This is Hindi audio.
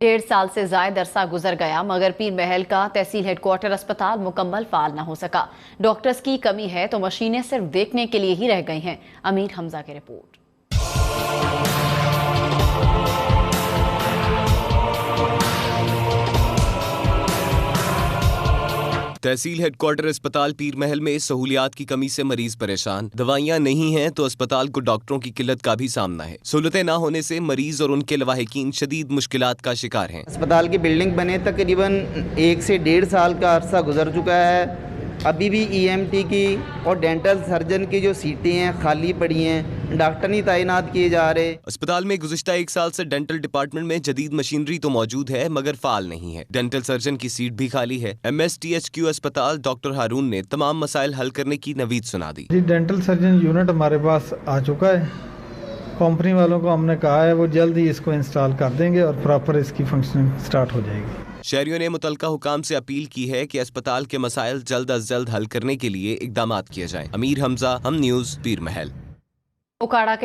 1.5 साल से जायद अरसा गुजर गया मगर पीर महल का तहसील हेडक्वार्टर अस्पताल मुकम्मल फाल न हो सका। डॉक्टर्स की कमी है तो मशीनें सिर्फ देखने के लिए ही रह गई हैं। अमीर हमजा की रिपोर्ट। तहसील हेडक्वार्टर अस्पताल पीर महल में सहूलियात की कमी से मरीज परेशान। दवाइयां नहीं हैं तो अस्पताल को डॉक्टरों की किल्लत का भी सामना है। सहूलतें न होने से मरीज और उनके लवाहिकीन शदीद मुश्किलात का शिकार हैं। अस्पताल की बिल्डिंग बने तकरीबन 1 से 1.5 साल का अरसा गुजर चुका है। अभी भी ईएमटी की और डेंटल सर्जन की जो सीटें हैं खाली पड़ी हैं, डॉक्टर नहीं तैनात किए जा रहे। अस्पताल में गुज़िश्ता 1 साल से डेंटल डिपार्टमेंट में जदीद मशीनरी तो मौजूद है मगर फाल नहीं है। डेंटल सर्जन की सीट भी खाली है। MSTHQ अस्पताल डॉक्टर हारून ने तमाम मसाइल हल करने की नवीद सुना दी। डेंटल सर्जन यूनिट हमारे पास आ चुका है। कंपनी वालों को हमने कहा है वो जल्द ही इसको इंस्टॉल कर देंगे और प्रॉपर इसकी फंक्शनिंग स्टार्ट हो जाएगी। शहरियों ने मुतलका हुकाम से अपील की है कि अस्पताल के मसाइल जल्द अज जल्द हल करने के लिए इकदामात किए जाएं। अमीर हमजा, हम न्यूज़, पीर महल। उकाड़ा